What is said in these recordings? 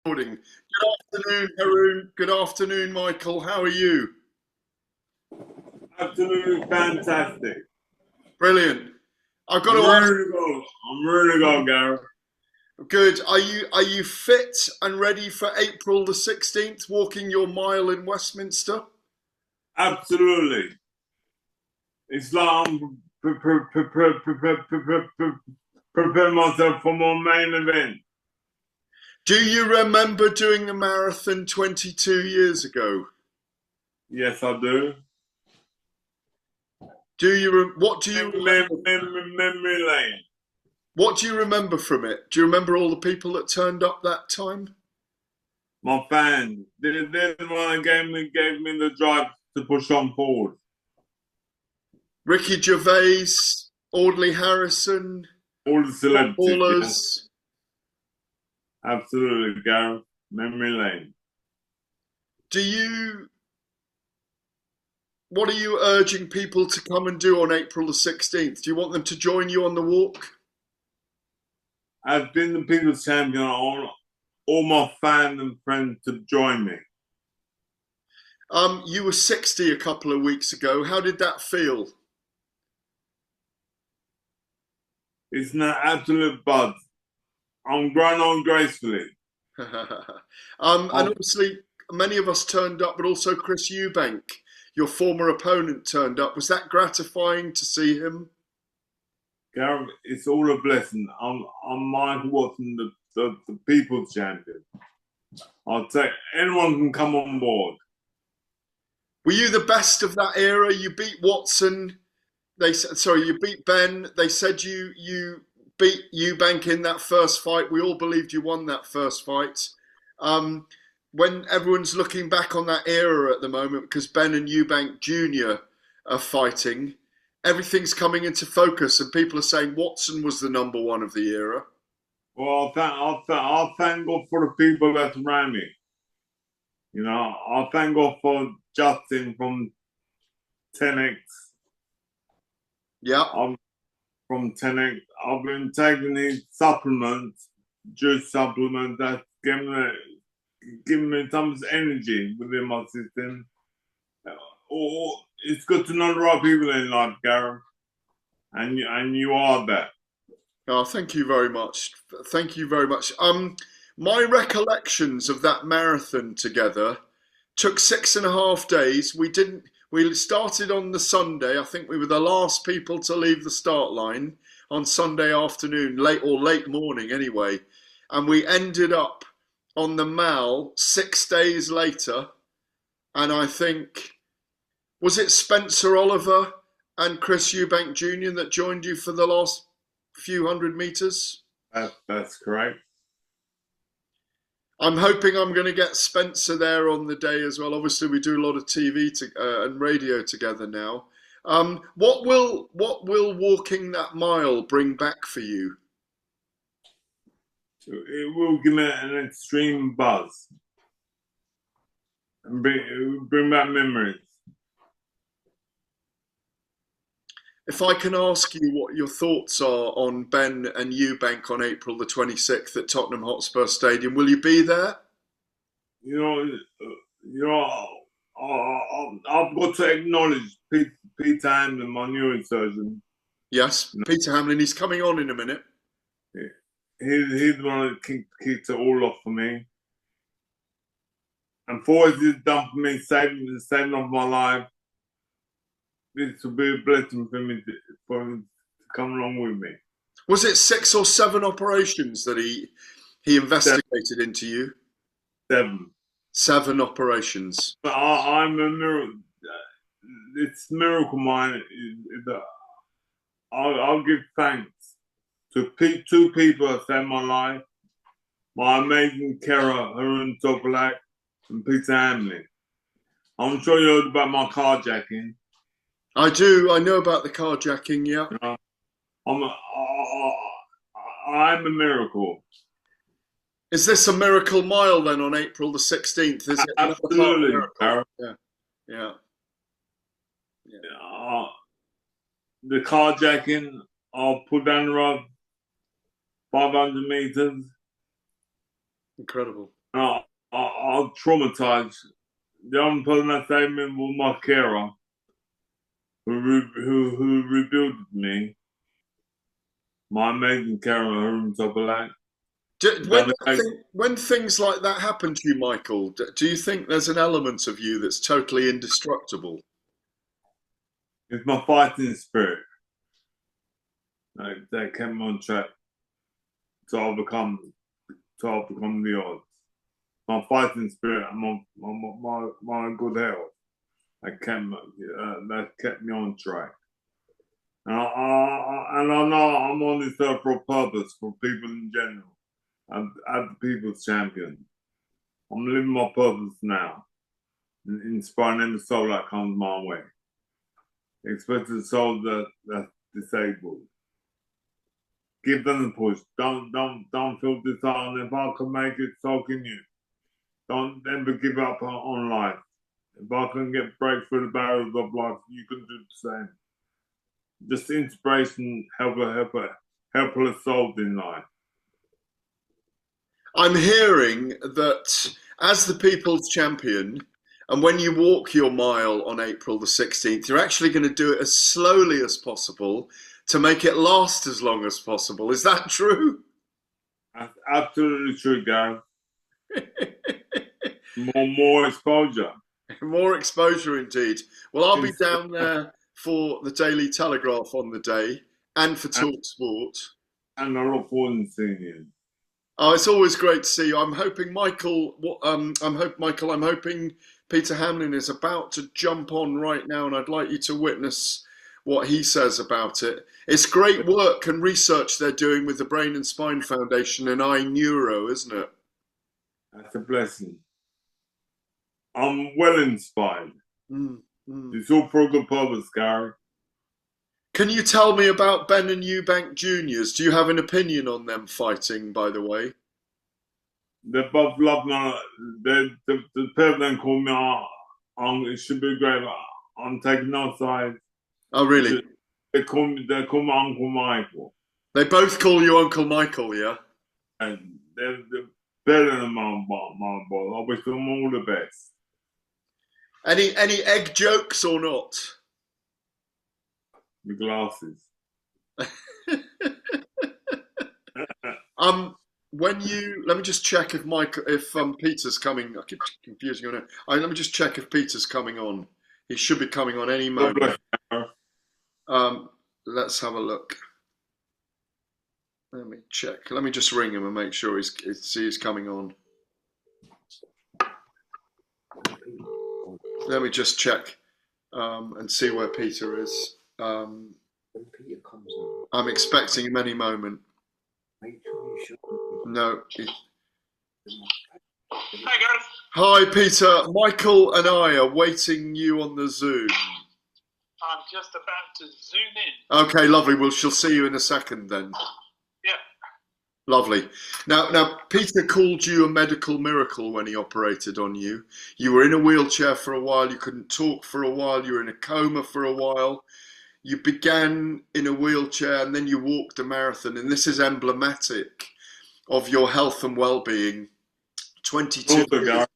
Morning. Good afternoon, Haroon. Good afternoon, Michael. How are you? Absolutely fantastic. Brilliant. I've got I'm to ask. ready to go. I'm ready to go, Gareth. Good. Are you fit and ready for April the 16th, walking your mile in Westminster? Absolutely. It's like I'm preparing myself for my main event. Do you remember doing the marathon 22 years ago? Yes, I do. What do you remember? Memory lane. What do you remember from it? Do you remember all the people that turned up that time? My fans. They're the one that gave me the drive to push on forward. Ricky Gervais, Audley Harrison, All the celebrities, yes. footballers. Absolutely, Gareth. Memory lane. Do you What are you urging people to come and do on April the 16th? Do you want them to join you on the walk? I've been the people's champion. I want all my fans and friends to join me. You were 60 a couple of weeks ago. How did that feel? It's an absolute buzz. I'm growing on gracefully. And Oh, obviously, many of us turned up, but also Chris Eubank, your former opponent, turned up. Was that gratifying to see him? Gareth, it's all a blessing. I'm Michael Watson, the people's champion. I'll take anyone can come on board. Were you the best of that era? You beat Watson. Sorry, you beat Ben. They said you beat Eubank in that first fight. We all believed you won that first fight. Um, when everyone's looking back on that era at the moment, because Ben and Eubank Jr. are fighting, everything's coming into focus, and people are saying Watson was the number one of the era. Well, I'll thank God for the people that's around me. You know, I'll thank God for Justin from 10X. Yeah, I'm from 10X. I've been taking these supplements, juice supplements that's giving me some energy within my system. Or it's good to know the right people in life, Gareth, and you are that. oh, thank you very much. Thank you very much. My recollections of that marathon together took 6.5 days. We didn't. We started on the Sunday. I think we were the last people to leave the start line on Sunday afternoon, late morning anyway, and we ended up on the Mall 6 days later. And I think was it Spencer Oliver and Chris Eubank Jr. that joined you for the last few hundred meters? That's correct. I'm hoping I'm going to get Spencer there on the day as well. Obviously, we do a lot of TV and radio together now. What will walking that mile bring back for you? It will give me an extreme buzz and bring back memories. If I can ask you what your thoughts are on Ben and Eubank on April the 26th at Tottenham Hotspur Stadium, will you be there? You know, I've got to acknowledge Peter Hamlyn, my neurosurgeon. Yes, Peter Hamlin. He's coming on in a minute. He's the one that keeps it all off for me. And for what he's done for me, saving off my life, this will be a blessing for him to come along with me. Was it 6 or 7 operations that he investigated into you? 7. 7 operations. But I'm a miracle. It's miracle mine is that I'll give thanks to two people that saved my life. My amazing carer, Harun Topolak, and Peter Hamley. I'm sure you heard about my carjacking. I do. I know about the carjacking. Yeah. You know, I'm a miracle. Is this a miracle mile then on April the 16th? Is it another part of the Absolutely, miracle? Gareth. Yeah. Yeah. Yeah. The carjacking, I'll put down the road 500 meters. Incredible. I was traumatized. The only person I saved me was my carer, who rebuilt me. My amazing carer, whom top of that. When things like that happen to you, Michael, do you think there's an element of you that's totally indestructible? It's my fighting spirit. Like, that kept me on track to overcome the odds. My fighting spirit and my good health that kept me on track. And I know I'm on this earth for a purpose for people in general. I'm the people's champion. I'm living my purpose now, inspiring any soul that comes my way, especially the soul that's disabled. Give them the push. Don't feel disheartened. If I can make it, so can you. Don't ever give up on life. If I can break through the barriers of life, you can do the same. Just inspiration, helpless souls in life. I'm hearing that as the people's champion, and when you walk your mile on April the 16th, you're actually going to do it as slowly as possible to make it last as long as possible. Is that true? That's absolutely true, Gareth. More exposure. More exposure indeed. Well, I'll be It's- down there for the Daily Telegraph on the day and for Talk Sport. And I look forward to seeing you. Oh, it's always great to see you. I'm hoping I'm hoping Peter Hamlyn is about to jump on right now, and I'd like you to witness what he says about it. It's great work and research they're doing with the Brain and Spine Foundation and iNeuro, isn't it? That's a blessing. I'm well inspired. Mm, mm. It's all for a good purpose, Gary. Can you tell me about Ben and Eubank Juniors? Do you have an opinion on them fighting, by the way? They're both love my. The pair of them call me. It should be great. I'm taking no side. Oh, really? They call me. They call me Uncle Michael. They both call you Uncle Michael, yeah? And they're better than my boy. I wish them all the best. Any egg jokes or not? The glasses. When you let me just check if Peter's coming. I keep confusing you. Let me just check if Peter's coming on. He should be coming on any God bless moment. you. Let's have a look. Let me check. Let me just ring him and make sure he's coming on. Let me just check and see where Peter is. When Peter comes on, I'm expecting him any moment. Make sure you show. No. Hi, Gareth. Hi, Peter. Michael and I are waiting you on the Zoom. I'm just about to zoom in. Okay, lovely. Well, she'll see you in a second then. Yeah. Lovely. Now, Peter called you a medical miracle when he operated on you. You were in a wheelchair for a while. You couldn't talk for a while. You were in a coma for a while. You began in a wheelchair and then you walked a marathon. And this is emblematic of your health and well-being. 22 Also, years. Gary,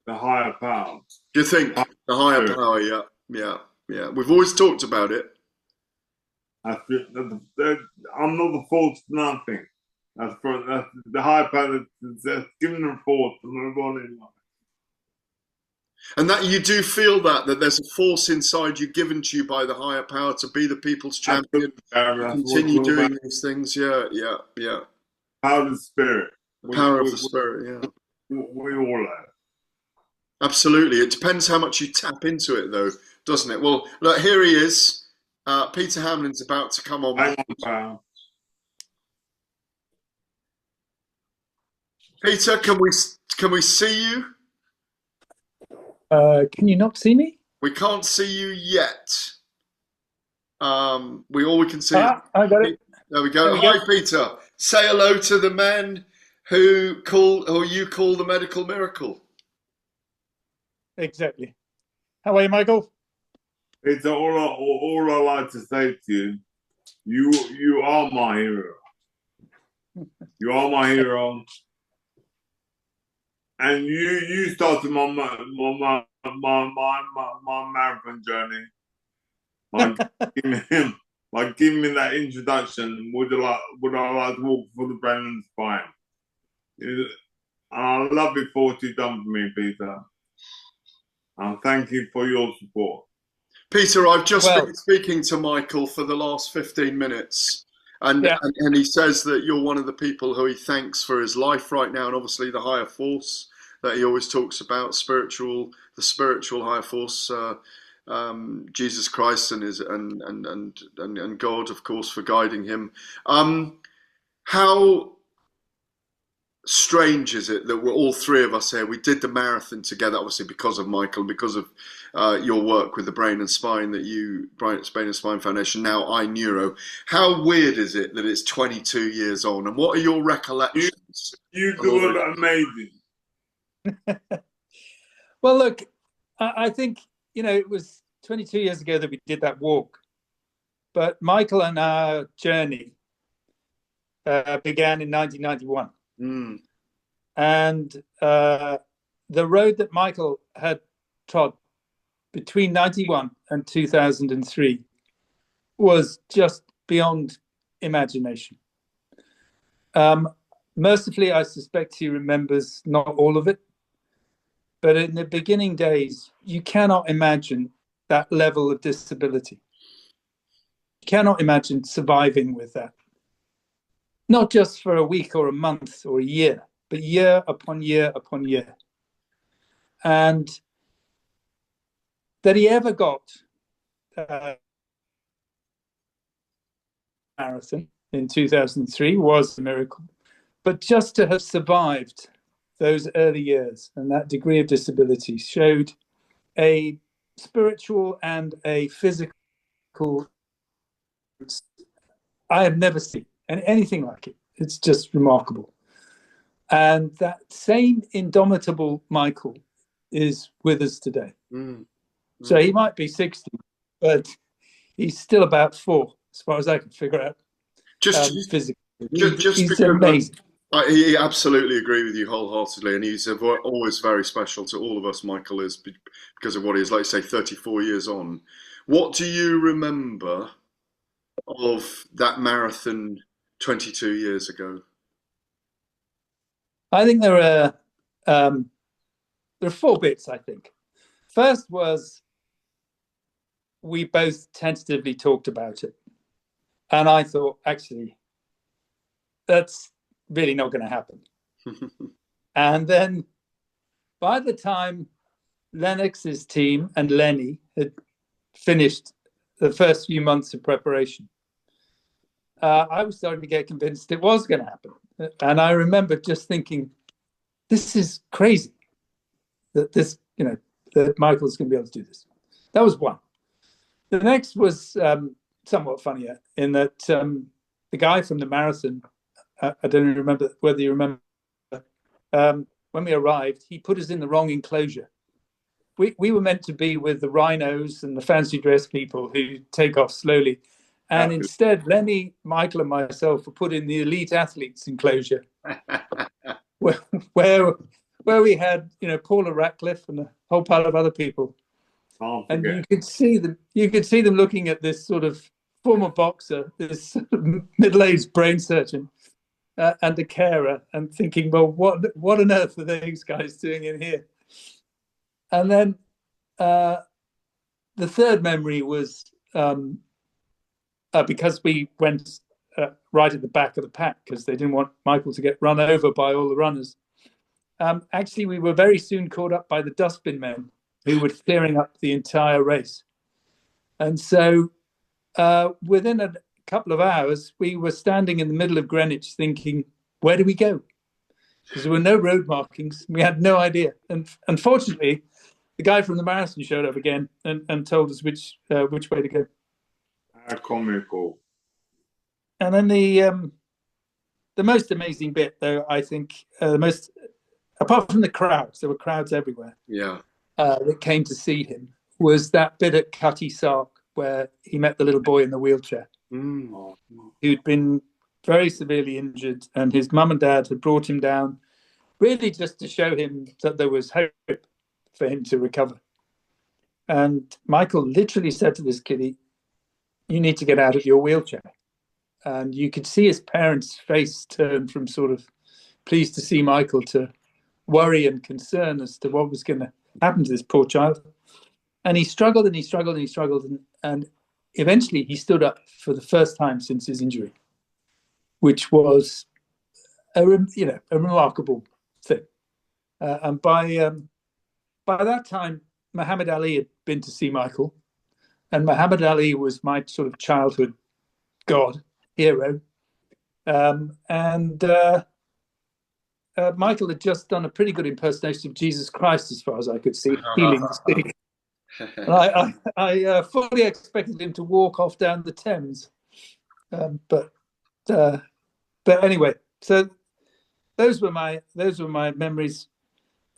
the higher power. Do you think the higher power? Yeah. We've always talked about it. I'm not the fault of nothing. That's the higher power that's giving the force to move on in life. And that you do feel that there's a force inside you given to you by the higher power to be the people's champion, continue doing these things. Yeah. Power of the spirit. The power of the spirit, yeah. We all have. Absolutely. It depends how much you tap into it, though, doesn't it? Well, look, here he is. Peter Hamlyn's about to come on. Peter, can we see you? Can you not see me? We can't see you yet. All we can see. I got it. There we go. Hi, Peter. Say hello to the man who you call the medical miracle. Exactly. How are you, Michael? It's all I like to say to you. You are my hero. You are my hero. and you started my marathon journey by giving me that introduction. Would I like to walk for the Brennan Spine? And I love it for what you've done for me, Peter. And thank you for your support. Peter, I've just been speaking to Michael for the last 15 minutes, and he says that you're one of the people who he thanks for his life right now, and obviously the higher force that he always talks about, the spiritual higher force, Jesus Christ and God, of course, for guiding him. How strange is it that we're all three of us here? We did the marathon together, obviously because of Michael, because of your work with the Brain and Spine Brain and Spine Foundation, now iNeuro. How weird is it that it's 22 years on? And what are your recollections? You do it amazing. Well, look, I think, it was 22 years ago that we did that walk. But Michael and our journey began in 1991. Mm. And the road that Michael had trod between 91 and 2003 was just beyond imagination. Mercifully, I suspect he remembers not all of it. But in the beginning days, you cannot imagine that level of disability. You cannot imagine surviving with that. Not just for a week or a month or a year, but year upon year upon year. And that he ever got marathon in 2003 was a miracle. But just to have survived those early years and that degree of disability showed a spiritual and a physical I have never seen anything like it. It's just remarkable. And that same indomitable Michael is with us today. So he might be 60, but he's still about 4, as far as I can figure out. Just physically. He's amazing. I absolutely agree with you wholeheartedly, and he's always very special to all of us. Michael is, because of what he is, like say, 34 years on. What do you remember of that marathon 22 years ago? I think there are 4 bits, I think. First was we both tentatively talked about it. And I thought, actually, that's really not going to happen. And then by the time Lennox's team and Lenny had finished the first few months of preparation, I was starting to get convinced it was going to happen. And I remember just thinking, this is crazy that that Michael's going to be able to do this. That was one. The next was somewhat funnier in that the guy from the marathon, I don't remember whether you remember, when we arrived, he put us in the wrong enclosure. We were meant to be with the rhinos and the fancy dress people who take off slowly. And instead, Lenny, Michael, and myself were put in the elite athletes enclosure, where we had, Paula Ratcliffe and a whole pile of other people. And you could see them looking at this sort of former boxer, this sort of middle-aged brain surgeon, and a carer, and thinking, well, what on earth are these guys doing in here? And then the third memory was because we went right at the back of the pack because they didn't want Michael to get run over by all the runners. Actually, we were very soon caught up by the dustbin men who were clearing up the entire race. And so within a couple of hours, we were standing in the middle of Greenwich thinking, where do we go? Because there were no road markings. We had no idea. And unfortunately, the guy from the marathon showed up again and told us which way to go. Comical. And then the most amazing bit, though, I think, apart from the crowds, there were crowds everywhere. Yeah. That came to see him, was that bit at Cutty Sark where he met the little boy in the wheelchair who'd been very severely injured, and his mum and dad had brought him down really just to show him that there was hope for him to recover. And Michael literally said to this kiddie, "You need to get out of your wheelchair." And you could see his parents' face turn from sort of pleased to see Michael to worry and concern as to what was going to happen to this poor child. And he struggled and he struggled and he struggled. And eventually he stood up for the first time since his injury, which was a remarkable thing. And by that time, Muhammad Ali had been to see Michael. And Muhammad Ali was my sort of childhood god, hero. Michael had just done a pretty good impersonation of Jesus Christ, as far as I could see, healing the sick. And I fully expected him to walk off down the Thames. But anyway, so those were my memories.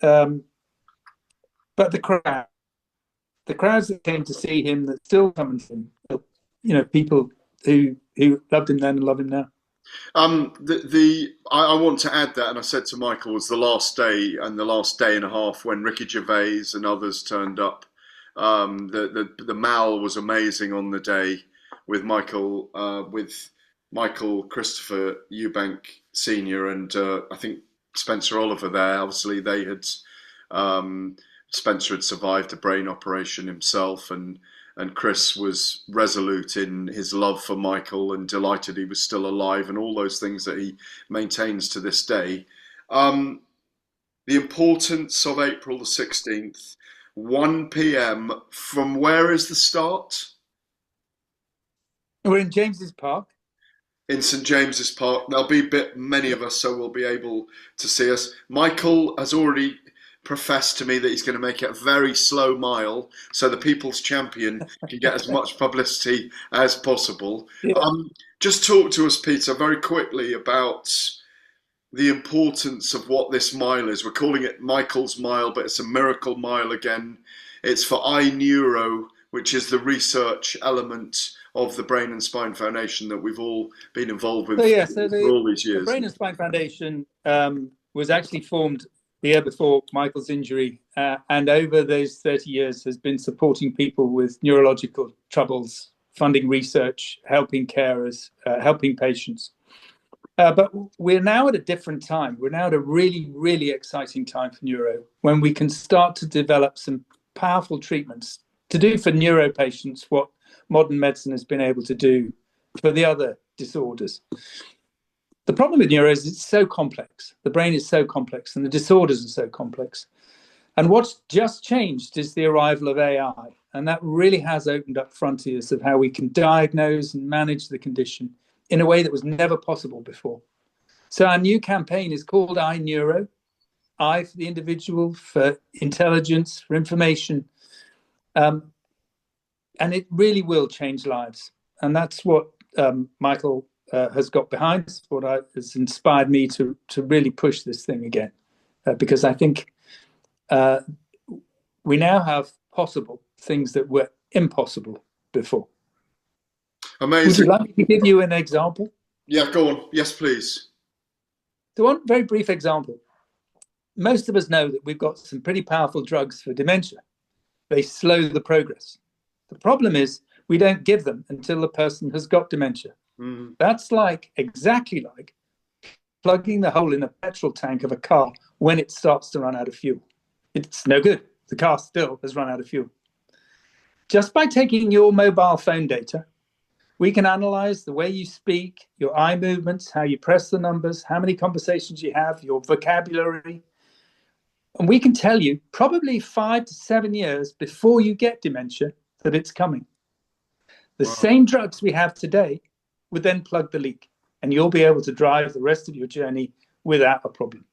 But the crowds that came to see him, that still come and see him, people who loved him then and love him now. I want to add that, and I said to Michael, was the last day and the last day and a half when Ricky Gervais and others turned up. The Mal was amazing on the day with Michael Christopher Eubank Senior and I think Spencer Oliver there. Obviously, they had Spencer had survived a brain operation himself, and Chris was resolute in his love for Michael and delighted he was still alive, and all those things that he maintains to this day. The importance of April the 16th, 1 p.m. From where is the start? We're in James's Park. In St James's Park. There'll be many of us, so we'll be able to see us. Michael has already professed to me that he's going to make it a very slow mile so the people's champion can get as much publicity as possible. Yeah. Just talk to us, Peter, very quickly about the importance of what this mile is. We're calling it Michael's Mile, but it's a miracle mile again. It's for iNeuro, which is the research element of the Brain and Spine Foundation that we've all been involved with for all these years. The Brain and Spine Foundation was actually formed the year before Michael's injury, and over those 30 years has been supporting people with neurological troubles, funding research, helping carers, helping patients. But we're now at a different time. We're now at a really, really exciting time for neuro, when we can start to develop some powerful treatments to do for neuro patients what modern medicine has been able to do for the other disorders. The problem with neuro is it's so complex. The brain is so complex and the disorders are so complex. And what's just changed is the arrival of AI. And that really has opened up frontiers of how we can diagnose and manage the condition in a way that was never possible before. So our new campaign is called iNeuro. I for the individual, for intelligence, for information. And it really will change lives. And that's what Michael has got behind. It's what has inspired me to really push this thing again. Because I think we now have possible things that were impossible before. Amazing. Would you like me to give you an example? Yeah, go on. Yes, please. So one very brief example. Most of us know that we've got some pretty powerful drugs for dementia. They slow the progress. The problem is we don't give them until the person has got dementia. Mm. That's exactly like plugging the hole in a petrol tank of a car when it starts to run out of fuel. It's no good. The car still has run out of fuel. Just by taking your mobile phone data, we can analyze the way you speak, your eye movements, how you press the numbers, how many conversations you have, your vocabulary. And we can tell you probably 5 to 7 years before you get dementia that it's coming. The same drugs we have today would then plug the leak, and you'll be able to drive the rest of your journey without a problem.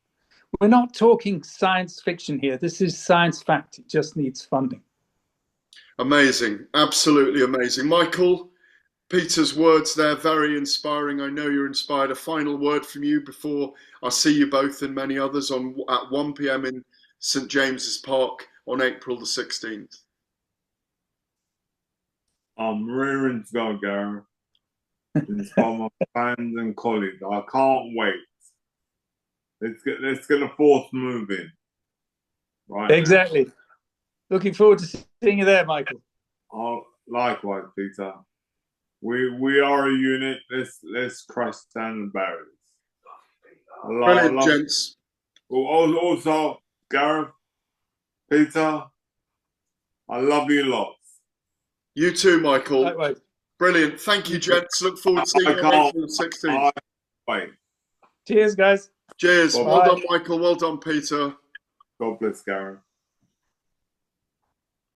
We're not talking science fiction here. This is science fact. It just needs funding. Amazing. Absolutely amazing. Michael, Peter's words there, very inspiring. I know you're inspired. A final word from you before I see you both and many others at 1 p.m. in St James's Park on April the 16th. I'm rearing to go, Gareth. Inspire my fans and colleagues. I can't wait. Let's get a force moving. Right. Exactly. Looking forward to seeing you there, Michael. Oh, likewise, Peter. We are a unit. Let's crush down the barriers. Brilliant, gents. Also, Gareth, Peter, I love you lots. You too, Michael. Likewise. Brilliant. Thank you, gents. Look forward to seeing you on April 16th. Wait. Cheers, guys. Cheers. Bye. Well done, Michael. Well done, Peter. God bless Gareth.